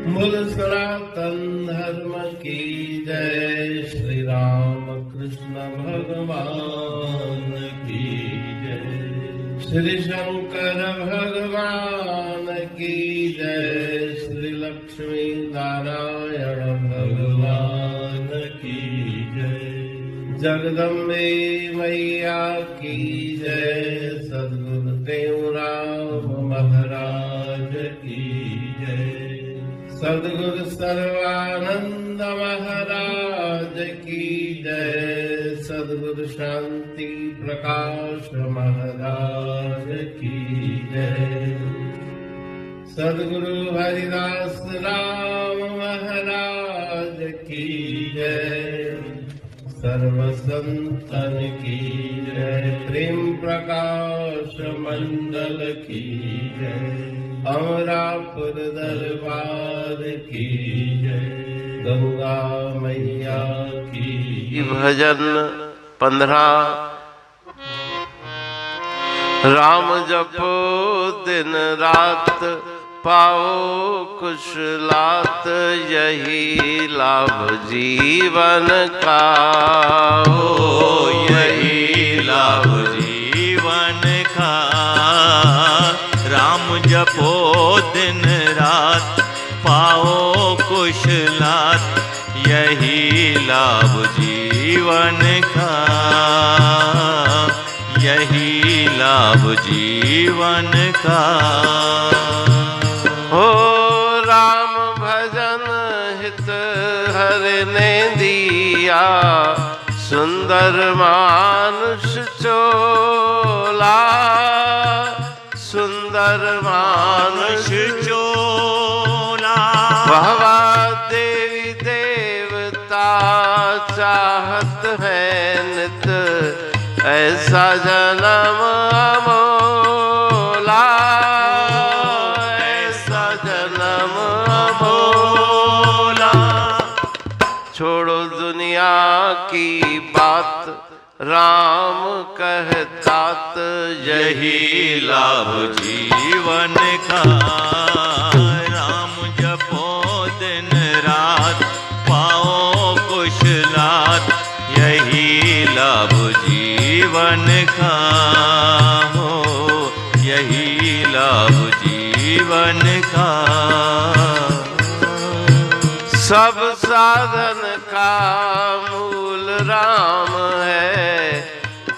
मूल सनातन धर्म की जय। श्री राम कृष्ण भगवान की जय। श्री शंकर भगवान की जय। श्री लक्ष्मी नारायण भगवान की जय। जगदम्बे मैया की जय। सद्गुरुदेव राम महाराज की जय। सद्गुरु सर्वानंद महाराज की जय। सद्गुरु शांति प्रकाश महाराज की जय। सद्गुरु हरिदास राम महाराज की जय। सर्व संतन की जय। प्रेम प्रकाश मंडल की जय। अमरापुर दरबार की जय। गंगा मैया की। भजन 15। राम जपो दिन रात पाओ कुशलात। यही लाभ जीवन का हो। यही लाभ जीवन का। राम जपो दिन रात पाओ कुशलात। यही लाभ जीवन का। यही लाभ जीवन का। हो राम भजन हित हरि ने दिया। सुंदर मानुष चोला। सुंदर मानुष चोला। वहवा देवी देवता चाहत है नित। ऐसा जन्म अमोला। ऐसा जन्म अमोला। छोड़ो दुनिया की बात राम कहतात। यही लाभ जीवन का। राम जपो दिन रात पाओ कुशलात। यही लाभ जीवन का हो। यही लाभ जीवन का। सब साधन का मूल राम है।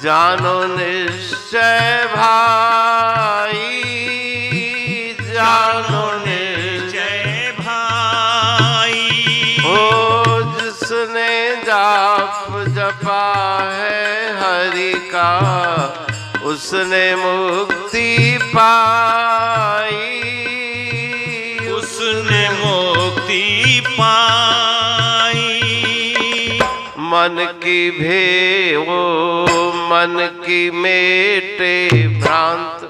जानो निश्चय भाई। जानो निश्चय भाई। ओ जिसने जाप जपा है हरि का। उसने मुक्ति पाई। उसने मुक्ति पाई। मन की भेवो मन की मेटे भ्रांत।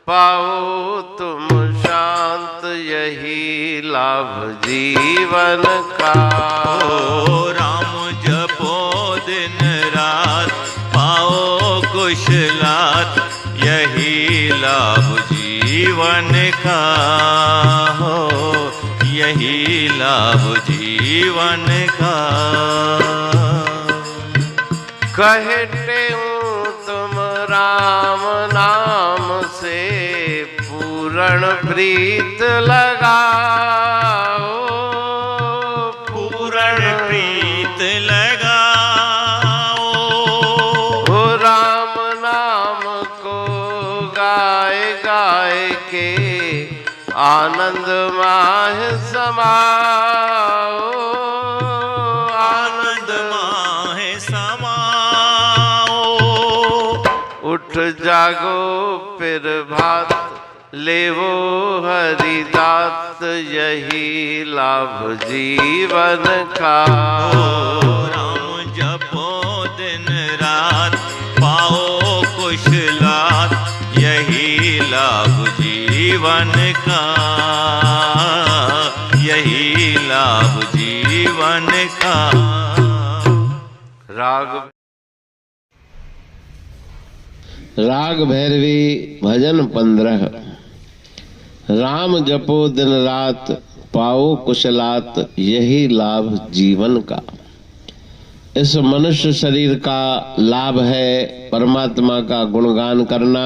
पाओ तुम शांत। यही लाभ जीवन का। ओ राम जपो दिन रात पाओ कुशलात। यही लाभ जीवन का हो। यही लाभ जीवन का। कहते हूँ तुम राम नाम से पूर्ण प्रीत लगाओ। पूर्ण प्रीत लगाओ। हो राम नाम को गाय गाय के आनंद माह समाओ। आनंद माह समाओ। उठ जागो फिर भात लेवो हरिदात। यही लाभ जीवन का। राम जपो दिन रात पाओ कुशलात। यही लाभ जीवन का। यही लाभ जीवन का। राग भैरवी भजन 15। राम जपो दिन रात पाओ कुशलात यही लाभ जीवन का। इस मनुष्य शरीर का लाभ है परमात्मा का गुणगान करना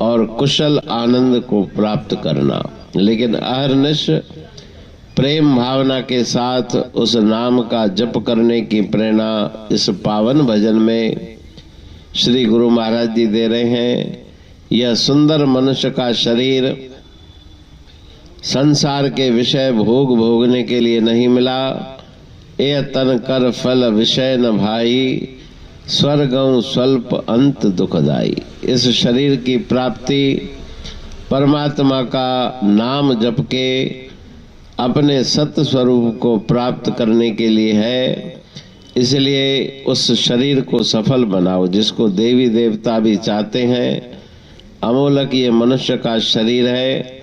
और कुशल आनंद को प्राप्त करना, लेकिन अहर्निश प्रेम भावना के साथ उस नाम का जप करने की प्रेरणा इस पावन भजन में श्री गुरु महाराज जी दे रहे हैं। यह सुंदर मनुष्य का शरीर संसार के विषय भोग भोगने के लिए नहीं मिला। ए तन कर फल विषय न भाई, स्वर्गं स्वल्प अंत दुखदाई। इस शरीर की प्राप्ति परमात्मा का नाम जप के अपने सत्य स्वरूप को प्राप्त करने के लिए है। इसलिए उस शरीर को सफल बनाओ जिसको देवी देवता भी चाहते हैं। अमोलक ये मनुष्य का शरीर है।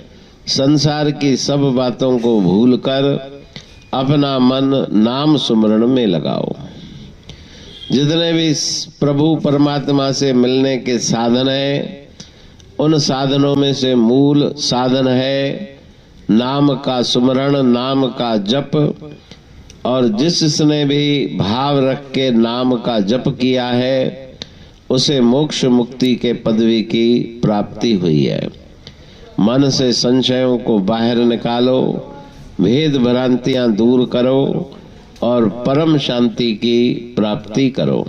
संसार की सब बातों को भूलकर अपना मन नाम सुमरण में लगाओ। जितने भी प्रभु परमात्मा से मिलने के साधन हैं, उन साधनों में से मूल साधन है नाम का सुमरण, नाम का जप। और जिसने भी भाव रख के नाम का जप किया है उसे मोक्ष मुक्ति के पदवी की प्राप्ति हुई है। मन से संशयों को बाहर निकालो, भेद भ्रांतियां दूर करो और परम शांति की प्राप्ति करो।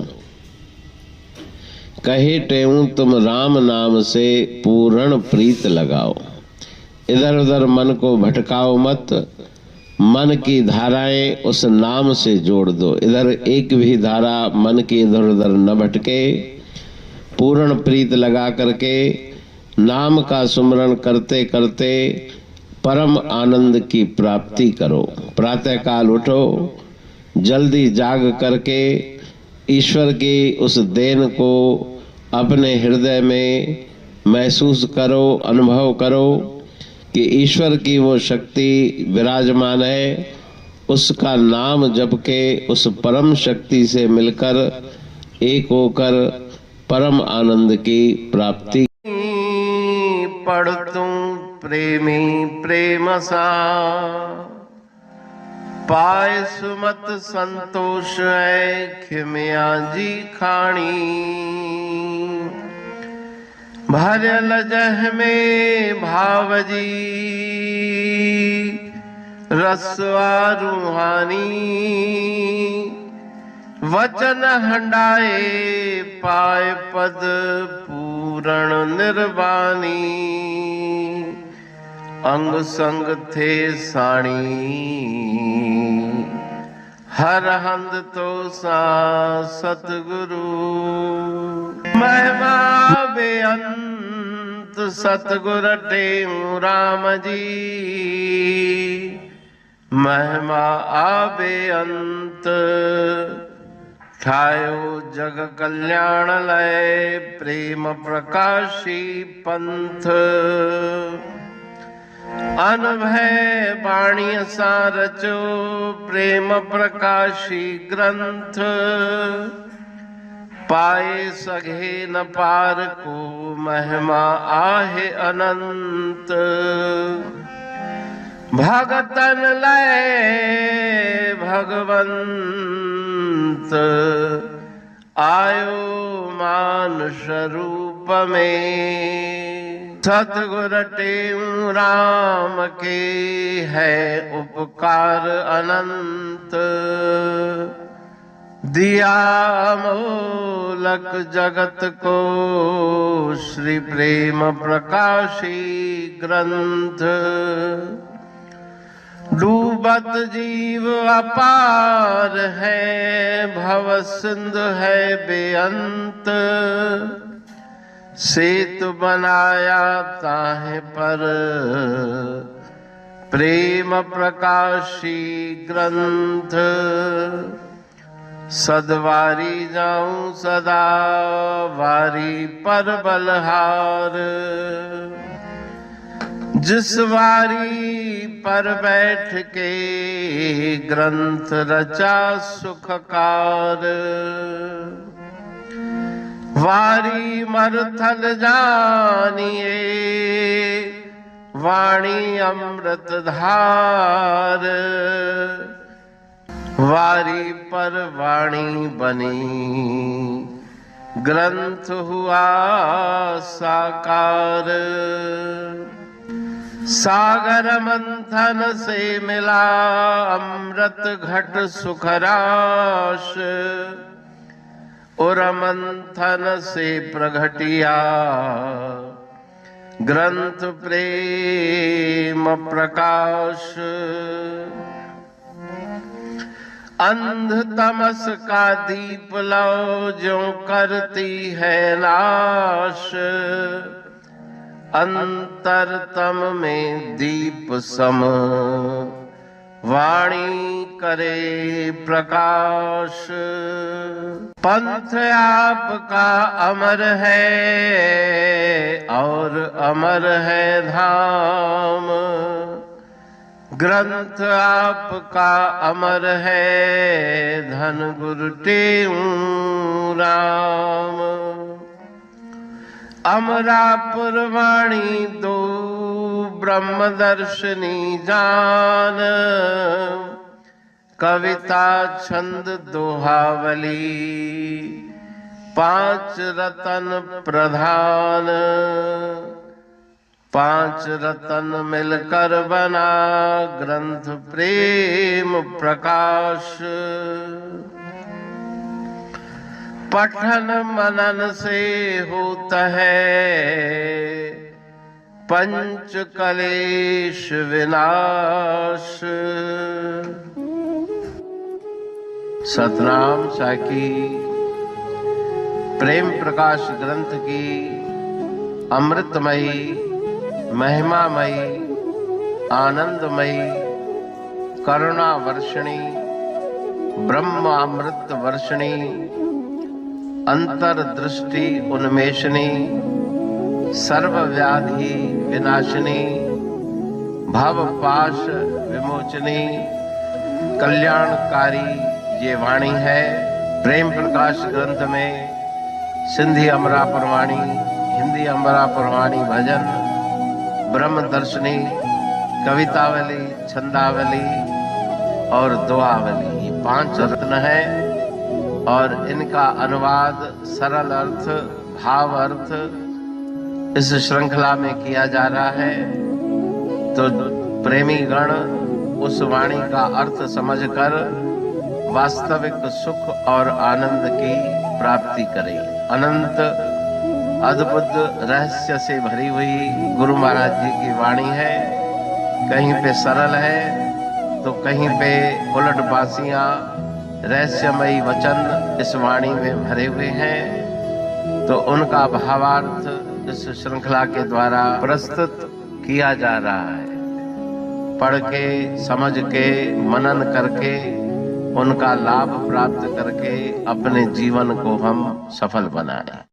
कहे टेऊं तुम राम नाम से पूर्ण प्रीत लगाओ। इधर उधर मन को भटकाओ मत, मन की धाराएं उस नाम से जोड़ दो। इधर एक भी धारा मन की इधर उधर न भटके। पूर्ण प्रीत लगा करके नाम का सुमरण करते करते परम आनंद की प्राप्ति करो। प्रातः काल उठो, जल्दी जाग करके ईश्वर की उस देन को अपने हृदय में महसूस करो, अनुभव करो कि ईश्वर की वो शक्ति विराजमान है। उसका नाम जप के उस परम शक्ति से मिलकर एक होकर परम आनंद की प्राप्ति। पढ़ तू प्रेमी प्रेम सा, पाए सुमत संतोष है खिमिया जी खाणी। भरल जह में भाव जी रसवा रूहानी। वचन हंडाए पाए पद पूर्ण निर्वाणी। अंग संग थे साणी हर हंद तो सा सतगुरु। महिमा बेअंत सतगुर टेऊ राम जी। महिमा आबे अंत ठायो जग कल्याण लय। प्रेम प्रकाशी पंथ अनभय बाणी सा रचो। प्रेम प्रकाशी ग्रंथ पाए सघे न पार को। महिमा आहे अनंत भगतन लय भगवंत। आयो मानुष रूप में। सतगुर टेऊ राम के है उपकार अनंत। दिया अमोलक जगत को श्री प्रेम प्रकाशी ग्रंथ। डूबत जीव अपार है भव सिंध है बेअंत। सेतु बनाया ताहे पर प्रेम प्रकाशी ग्रंथ। सदवारी जाऊं सदा वारी पर बलहार। जिस वारी पर बैठ के ग्रंथ रचा सुखकार। वारी मरथल जानिए वाणी अमृत धार, वारी पर वाणी बनी, ग्रंथ हुआ साकार। सागर मंथन से मिला अमृत घट सुखराश, और मंथन से प्रगटिया ग्रंथ प्रेम प्रकाश। अंध तमस का दीप लो जो करती है नाश, अंतरतम में दीप सम वाणी करे प्रकाश। पंथ आपका अमर है और अमर है धाम, ग्रंथ आपका अमर है धन गुरु टेऊ राम। अमरापुर वाणी दो ब्रह्मदर्शनी जान, कविता छंद दोहावली पांच रतन प्रधान। पांच रतन मिलकर बना ग्रंथ प्रेम प्रकाश। पठन मनन से होता है पंच कलेश विनाश। सतनाम साखी प्रेम प्रकाश ग्रंथ की अमृतमयी, महिमामयी, आनंदमयी, करुणा वर्षिणी, ब्रह्म अमृत वर्षिणी, अंतर्दृष्टि उन्मेषणी, सर्वव्याधि विनाशिनी, भव पाश विमोचनी, कल्याणकारी ये वाणी है। प्रेम प्रकाश ग्रंथ में सिंधी अमरापुर वाणी, हिंदी अमरापुर वाणी भजन, ब्रह्म दर्शनी, कवितावली, छंदावली और दुआवली, ये पांच रत्न है और इनका अनुवाद सरल अर्थ, भाव अर्थ इस श्रृंखला में किया जा रहा है। तो प्रेमी गण उस वाणी का अर्थ समझकर वास्तविक सुख और आनंद की प्राप्ति करें। अनंत अद्भुत रहस्य से भरी हुई गुरु महाराज जी की वाणी है। कहीं पे सरल है तो कहीं पे उलट बासियां, रहस्यमयी वचन इस वाणी में भरे हुए हैं। तो उनका भावार्थ इस श्रृंखला के द्वारा प्रस्तुत किया जा रहा है। पढ़ के, समझ के, मनन करके, उनका लाभ प्राप्त करके अपने जीवन को हम सफल बनाएं।